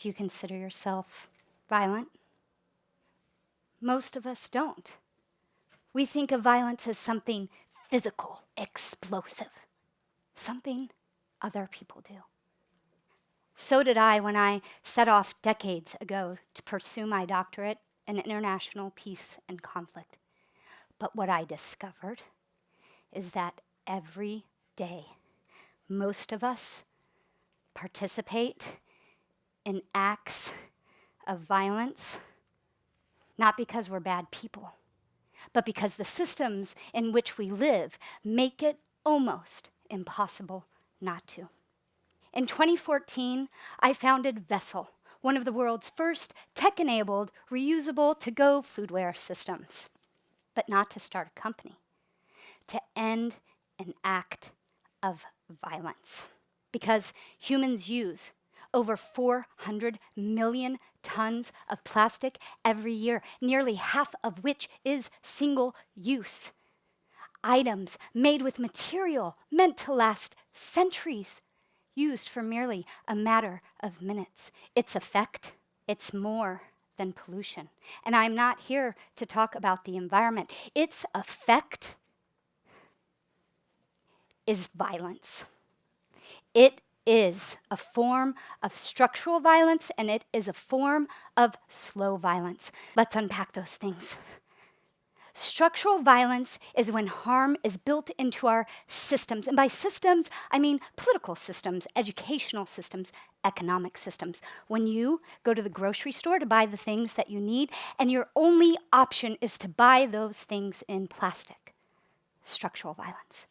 Do you consider yourself violent? Most of us don't. We think of violence as something physical, explosive, something other people do. So did I when I set off decades ago to pursue my doctorate in international peace and conflict. But what I discovered is that every day, most of us participate in acts of violence, not because we're bad people, but because the systems in which we live make it almost impossible not to. In 2014, I founded Vessel, one of the world's first tech-enabled, reusable to-go foodware systems. But not to start a company, to end an act of violence. Because humans use over 400 million tons of plastic every year, nearly half of which is single use. Items made with material meant to last centuries, used for merely a matter of minutes. Its effect, it's more than pollution. And I'm not here to talk about the environment. Its effect is violence. It is a form of structural violence, and it is a form of slow violence. Let's unpack those things. Structural violence is when harm is built into our systems. And by systems, I mean political systems, educational systems, economic systems. When you go to the grocery store to buy the things that you need, and your only option is to buy those things in plastic. Structural violence.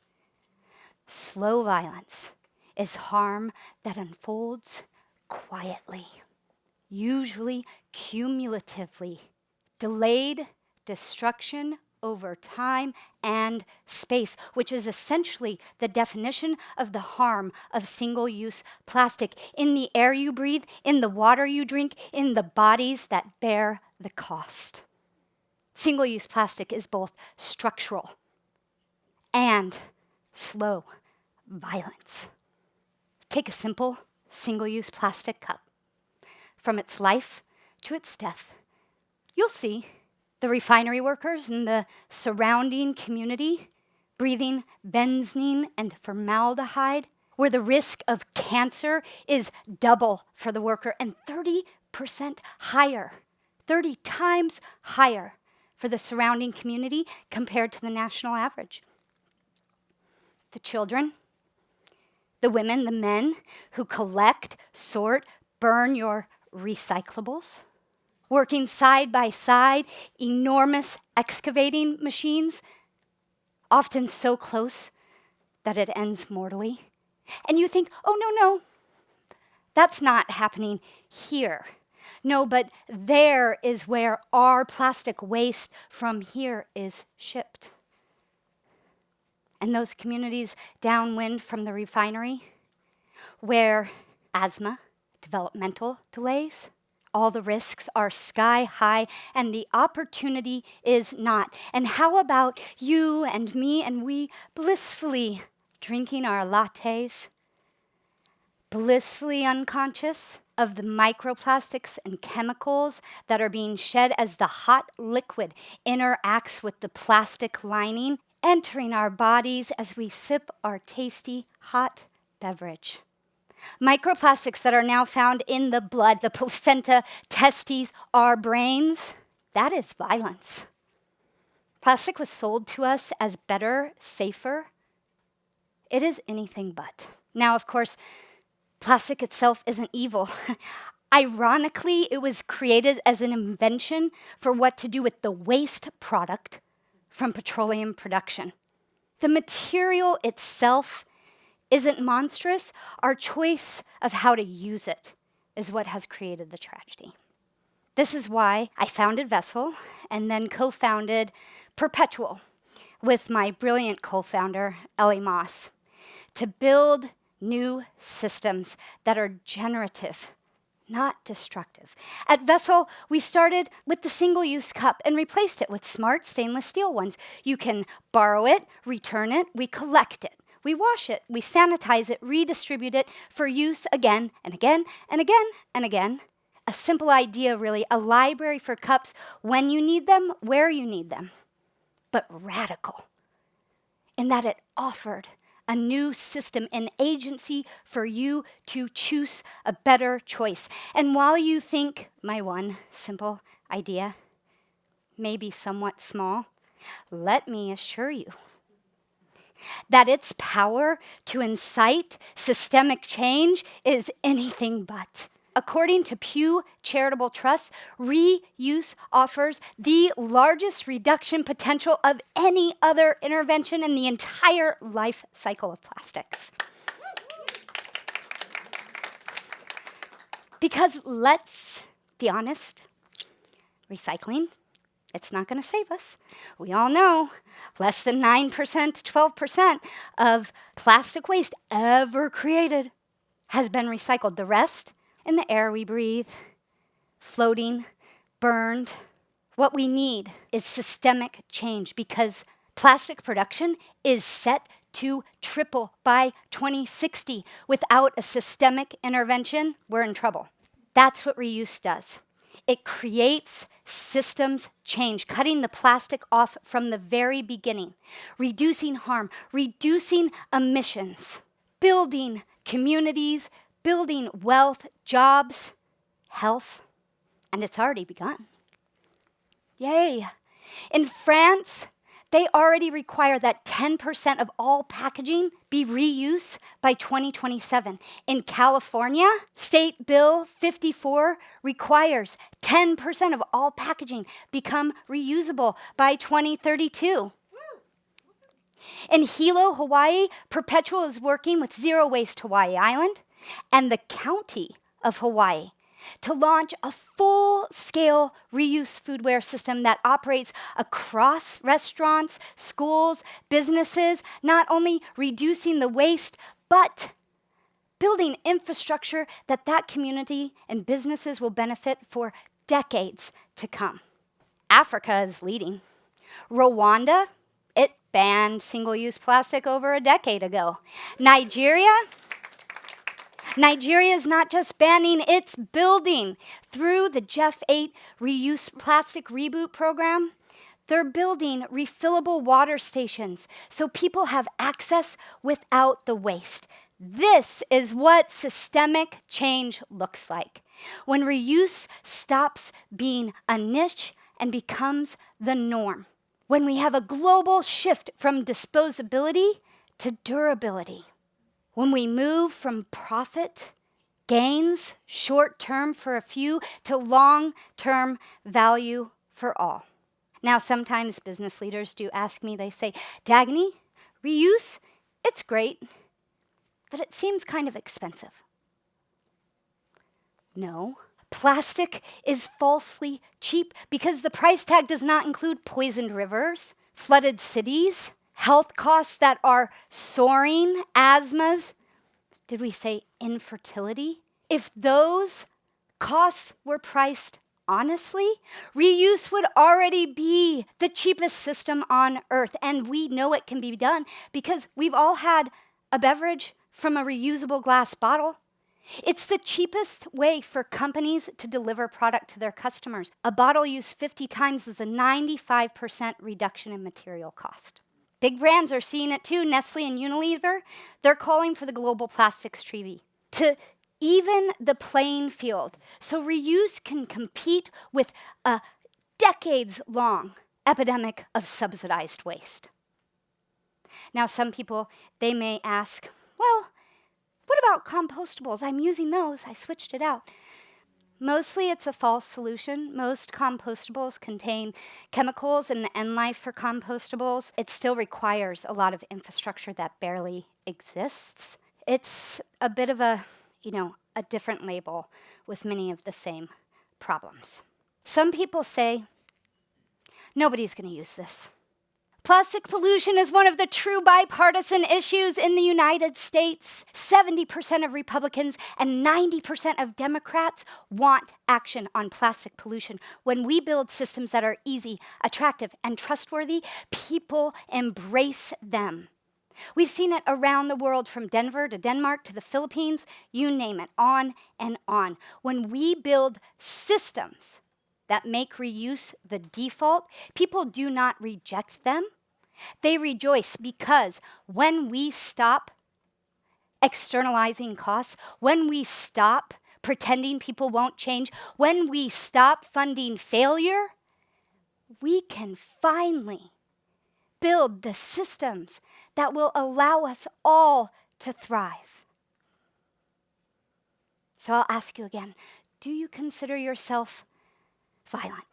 Slow violence is harm that unfolds quietly, usually cumulatively, delayed destruction over time and space, which is essentially the definition of the harm of single-use plastic in the air you breathe, in the water you drink, in the bodies that bear the cost. Single-use plastic is both structural and slow violence. Take a simple single-use plastic cup. From its life to its death, you'll see the refinery workers and the surrounding community breathing benzene and formaldehyde, where the risk of cancer is double for the worker and 30% higher, 30 times higher for the surrounding community compared to the national average. The children, the women, the men who collect, sort, burn your recyclables, working side by side, enormous excavating machines, often so close that it ends mortally. And you think, oh, no, that's not happening here. No, but there is where our plastic waste from here is shipped. And those communities downwind from the refinery, where asthma, developmental delays, all the risks are sky high, and the opportunity is not. And how about you and me and we blissfully drinking our lattes, blissfully unconscious of the microplastics and chemicals that are being shed as the hot liquid interacts with the plastic lining, entering our bodies as we sip our tasty hot beverage. Microplastics that are now found in the blood, the placenta, testes, our brains, that is violence. Plastic was sold to us as better, safer. It is anything but. Now, of course, plastic itself isn't evil. Ironically, it was created as an invention for what to do with the waste product from petroleum production. The material itself isn't monstrous. Our choice of how to use it is what has created the tragedy. This is why I founded Vessel and then co-founded Perpetual with my brilliant co-founder, Ellie Moss, to build new systems that are generative, not destructive. At Vessel, we started with the single-use cup and replaced it with smart stainless steel ones. You can borrow it, return it, we collect it. We wash it, we sanitize it, redistribute it for use again and again and again and again A simple idea, really, a library for cups when you need them, where you need them, but radical in that it offered a new system, an agency for you to choose a better choice. And while you think my one simple idea may be somewhat small, let me assure you that its power to incite systemic change is anything but. According to Pew Charitable Trust, reuse offers the largest reduction potential of any other intervention in the entire life cycle of plastics. Because let's be honest, recycling, it's not going to save us. We all know less than 9% to 12% of plastic waste ever created has been recycled. The rest in the air we breathe, floating, burned. What we need is systemic change because plastic production is set to triple by 2060. Without a systemic intervention, we're in trouble. That's what reuse does. It creates systems change, cutting the plastic off from the very beginning, reducing harm, reducing emissions, building communities, building wealth, jobs, health, and it's already begun. Yay. In France, they already require that 10% of all packaging be reused by 2027. In California, State Bill 54 requires 10% of all packaging become reusable by 2032. In Hilo, Hawaii, Perpetual is working with Zero Waste Hawaii Island and the county of Hawaii to launch a full-scale reuse foodware system that operates across restaurants, schools, businesses, not only reducing the waste, but building infrastructure that community and businesses will benefit for decades to come. Africa is leading. Rwanda, it banned single-use plastic over a decade ago. Nigeria is not just banning, it's building. Through the Jeff 8 Reuse Plastic Reboot program, they're building refillable water stations so people have access without the waste. This is what systemic change looks like. When reuse stops being a niche and becomes the norm. When we have a global shift from disposability to durability. When we move from profit, gains, short-term for a few, to long-term value for all. Now, sometimes business leaders do ask me, they say, Dagny, reuse, it's great, but it seems kind of expensive. No, plastic is falsely cheap because the price tag does not include poisoned rivers, flooded cities, health costs that are soaring, asthmas, did we say infertility? If those costs were priced honestly, reuse would already be the cheapest system on earth. And we know it can be done because we've all had a beverage from a reusable glass bottle. It's the cheapest way for companies to deliver product to their customers. A bottle used 50 times is a 95% reduction in material cost. Big brands are seeing it too. Nestle and Unilever, they're calling for the Global Plastics Treaty to even the playing field so reuse can compete with a decades-long epidemic of subsidized waste. Now, some people, they may ask, well, what about compostables? I'm using those. I switched it out. Mostly it's a false solution. Most compostables contain chemicals in the end life for compostables. It still requires a lot of infrastructure that barely exists. It's a bit of a different label with many of the same problems. Some people say, nobody's going to use this. Plastic pollution is one of the true bipartisan issues in the United States. 70% of Republicans and 90% of Democrats want action on plastic pollution. When we build systems that are easy, attractive, and trustworthy, people embrace them. We've seen it around the world, from Denver to Denmark to the Philippines, you name it, on and on. When we build systems that make reuse the default, people do not reject them. They rejoice, because when we stop externalizing costs, when we stop pretending people won't change, when we stop funding failure, we can finally build the systems that will allow us all to thrive. So I'll ask you again, do you consider yourself violent?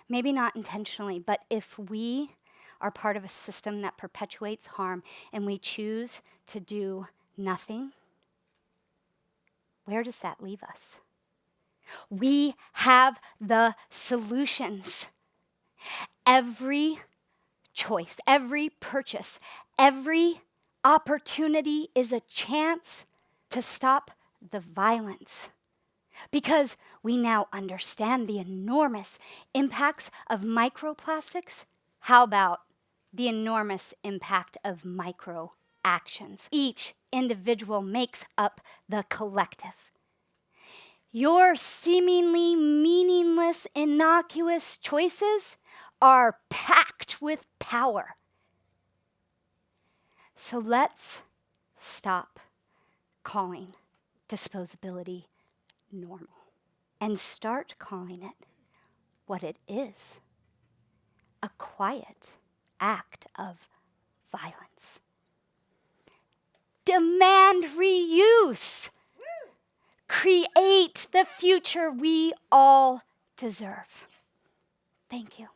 Maybe not intentionally, but if we are part of a system that perpetuates harm and we choose to do nothing, where does that leave us? We have the solutions. Every choice, every purchase, every opportunity is a chance to stop the violence, because we now understand the enormous impacts of microplastics. How about the enormous impact of micro actions? Each individual makes up the collective. Your seemingly meaningless, innocuous choices are packed with power. So let's stop calling disposability normal and start calling it what it is: a quiet act of violence. Demand reuse. Create the future we all deserve. Thank you.